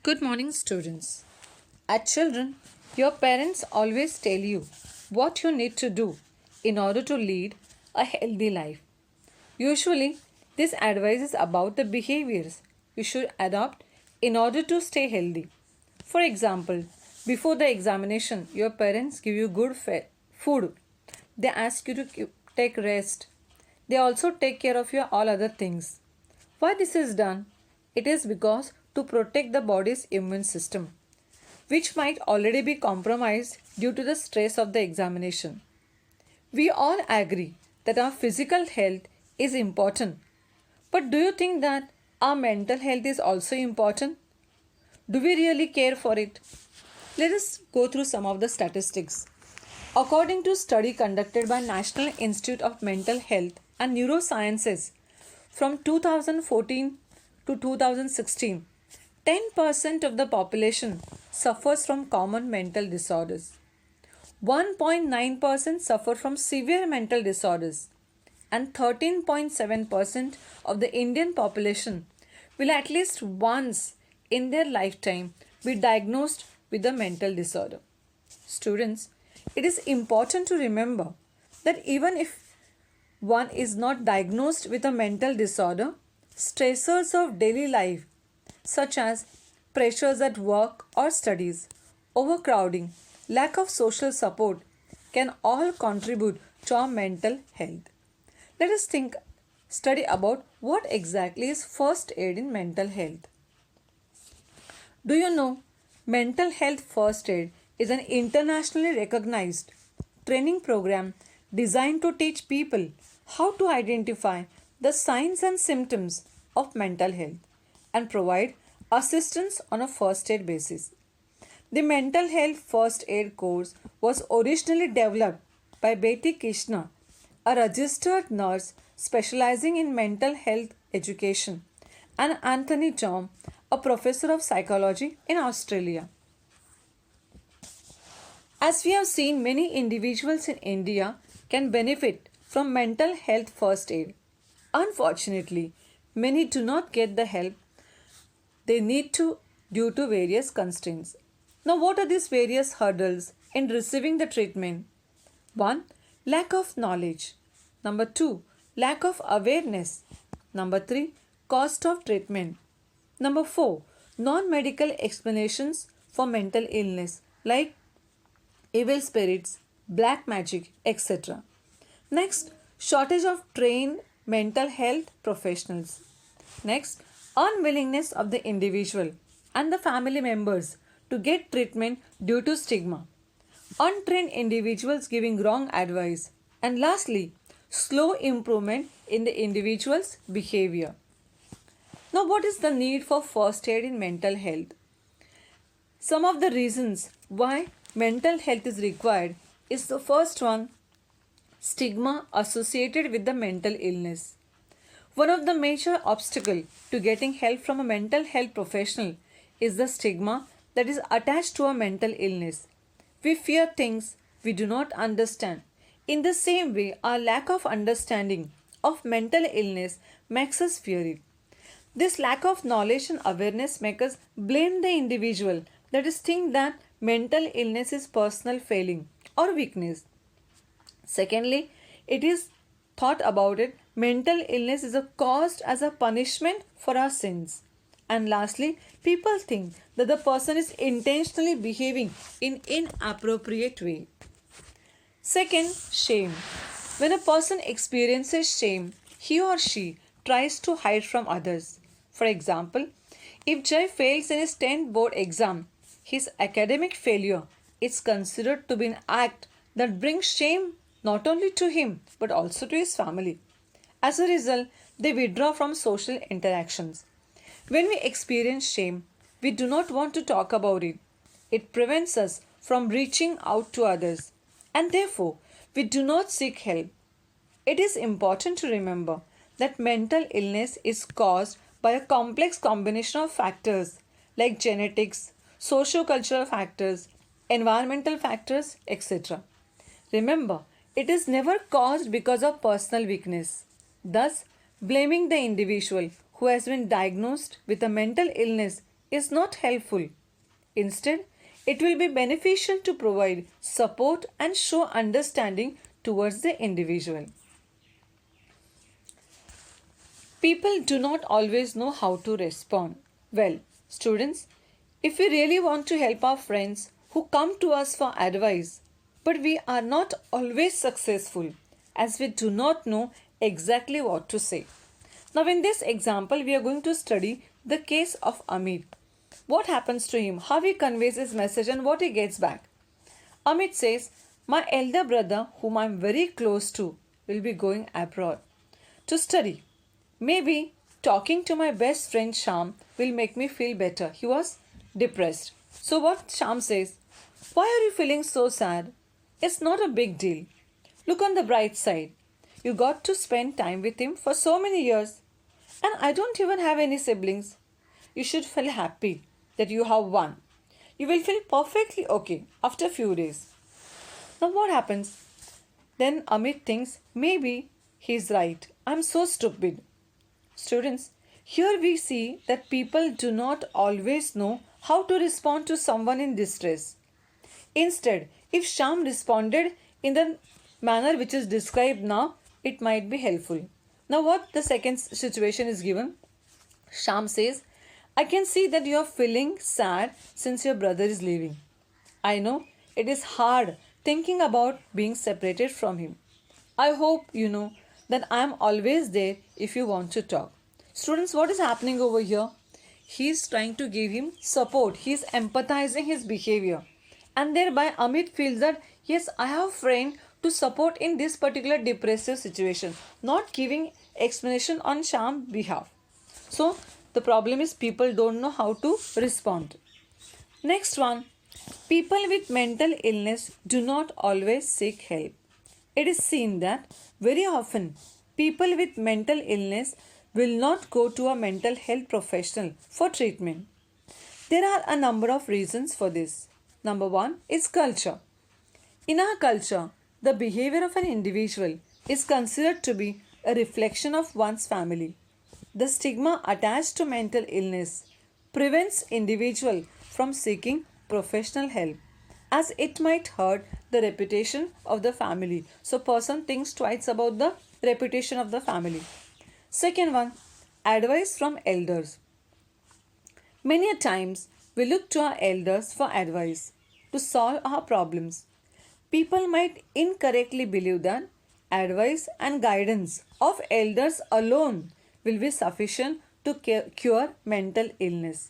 Good morning, students. As children, your parents always tell you what you need to do in order to lead a healthy life. Usually, this advice is about the behaviors you should adopt in order to stay healthy. For example, before the examination, your parents give you good food. They ask you to take rest. They also take care of your all other things. Why this is done? It is because to protect the body's immune system, which might already be compromised due to the stress of the examination. We all agree that our physical health is important. But do you think that our mental health is also important? Do we really care for it? Let us go through some of the statistics. According to a study conducted by National Institute of Mental Health and Neurosciences from 2014 to 2016, 10% of the population suffers from common mental disorders. 1.9% suffer from severe mental disorders, and 13.7% of the Indian population will at least once in their lifetime be diagnosed with a mental disorder. Students, it is important to remember that even if one is not diagnosed with a mental disorder, stressors of daily life such as pressures at work or studies, overcrowding, lack of social support can all contribute to our mental health. Let us study about what exactly is first aid in mental health. Do you know mental health first aid is an internationally recognized training program designed to teach people how to identify the signs and symptoms of mental health and provide assistance on a first aid basis. The mental health first aid course was originally developed by Betty Krishna, a registered nurse specializing in mental health education, and Anthony Tom, a professor of psychology in Australia. As we have seen, many individuals in India can benefit from mental health first aid. Unfortunately, many do not get the help they need to due to various constraints. Now, what are these various hurdles in receiving the treatment? 1. Lack of knowledge. Number 2. Lack of awareness. Number 3. Cost of treatment. Number 4. Non medical explanations for mental illness like evil spirits, black magic, etc. Next, shortage of trained mental health professionals. Next, unwillingness of the individual and the family members to get treatment due to stigma. Untrained individuals giving wrong advice. And lastly, slow improvement in the individual's behavior. Now, what is the need for first aid in mental health? Some of the reasons why mental health is required is the first one, stigma associated with the mental illness. One of the major obstacles to getting help from a mental health professional is the stigma that is attached to a mental illness. We fear things we do not understand. In the same way, our lack of understanding of mental illness makes us fear it. This lack of knowledge and awareness makes us blame the individual, that is, think that mental illness is personal failing or weakness. Secondly, it is thought about it, mental illness is caused as a punishment for our sins. And lastly, people think that the person is intentionally behaving in inappropriate way. Second, shame. When a person experiences shame, he or she tries to hide from others. For example, if Jay fails in his 10th board exam, his academic failure is considered to be an act that brings shame not only to him but also to his family. As a result, they withdraw from social interactions. When we experience shame, we do not want to talk about it. It prevents us from reaching out to others, and therefore, we do not seek help. It is important to remember that mental illness is caused by a complex combination of factors like genetics, socio-cultural factors, environmental factors, etc. Remember, it is never caused because of personal weakness. Thus, blaming the individual who has been diagnosed with a mental illness is not helpful. Instead, it will be beneficial to provide support and show understanding towards the individual. People do not always know how to respond. Well, students, if we really want to help our friends who come to us for advice, but we are not always successful as we do not know exactly what to say. Now, in this example, we are going to study the case of Amit. What happens to him, how he conveys his message, and what he gets back. Amit says, my elder brother, whom I am very close to, will be going abroad to study. Maybe talking to my best friend Sham will make me feel better. He was depressed. So, what Sham says, why are you feeling so sad? It's not a big deal. Look on the bright side. You got to spend time with him for so many years. And I don't even have any siblings. You should feel happy that you have one. You will feel perfectly okay after a few days. Now, what happens? Then Amit thinks maybe he's right. I'm so stupid. Students, here we see that people do not always know how to respond to someone in distress. Instead, if Sham responded in the manner which is described now, it might be helpful. Now, what the second situation is given? Sham says, I can see that you are feeling sad since your brother is leaving. I know it is hard thinking about being separated from him. I hope you know that I am always there if you want to talk. Students, what is happening over here? He is trying to give him support. He is empathizing his behavior. And thereby Amit feels that yes, I have a friend to support in this particular depressive situation, not giving explanation on Sham's behalf. So the problem is people don't know how to respond. Next one, people with mental illness do not always seek help. It is seen that very often people with mental illness will not go to a mental health professional for treatment. There are a number of reasons for this. Number one is culture. In our culture, the behavior of an individual is considered to be a reflection of one's family. The stigma attached to mental illness prevents individual from seeking professional help as it might hurt the reputation of the family. So person thinks twice about the reputation of the family. Second one, advice from elders. Many a times we look to our elders for advice to solve our problems. People might incorrectly believe that advice and guidance of elders alone will be sufficient to cure mental illness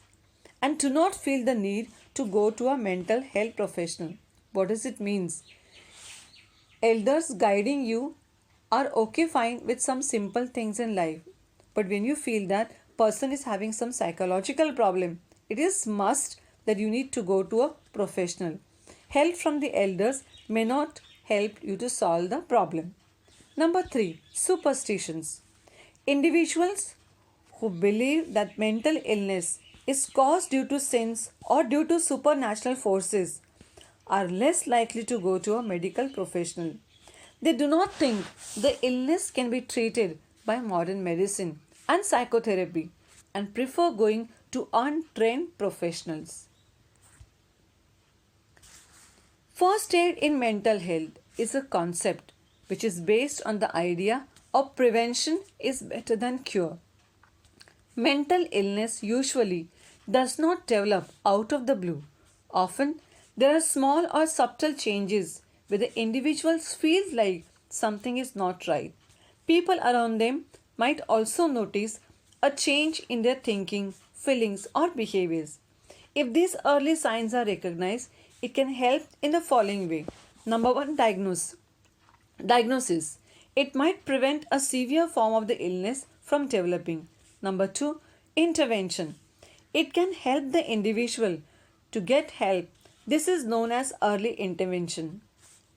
and do not feel the need to go to a mental health professional. What does it mean? Elders guiding you are okay fine with some simple things in life, but when you feel that person is having some psychological problem, it is must that you need to go to a professional. Help from the elders may not help you to solve the problem. Number 3, superstitions. Individuals who believe that mental illness is caused due to sins or due to supernatural forces are less likely to go to a medical professional. They do not think the illness can be treated by modern medicine and psychotherapy and prefer going to untrained professionals. First aid in mental health is a concept which is based on the idea of prevention is better than cure. Mental illness usually does not develop out of the blue. Often, there are small or subtle changes where the individuals feel like something is not right. People around them might also notice a change in their thinking, feelings, or behaviors. If these early signs are recognized, it can help in the following way. Number 1, diagnosis. It might prevent a severe form of the illness from developing. Number 2, intervention. It can help the individual to get help. This is known as early intervention.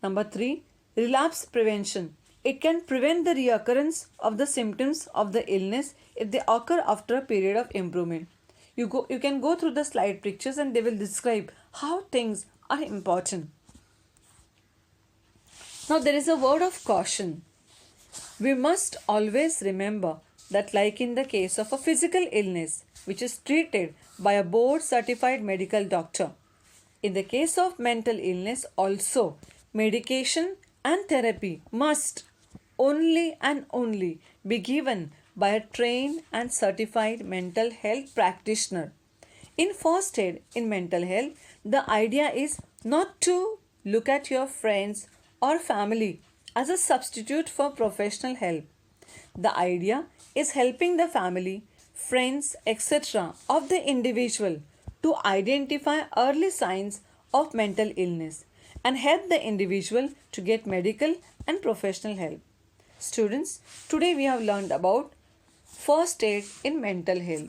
Number 3, relapse prevention. It can prevent the reoccurrence of the symptoms of the illness if they occur after a period of improvement. You can go through the slide pictures and they will describe how things are important. Now there is a word of caution. We must always remember that, like in the case of a physical illness which is treated by a board certified medical doctor, in the case of mental illness also, medication and therapy must only and only be given by a trained and certified mental health practitioner. In first aid in mental health, the idea is not to look at your friends or family as a substitute for professional help. The idea is helping the family, friends, etc. of the individual to identify early signs of mental illness and help the individual to get medical and professional help. Students, today we have learned about first aid in mental health.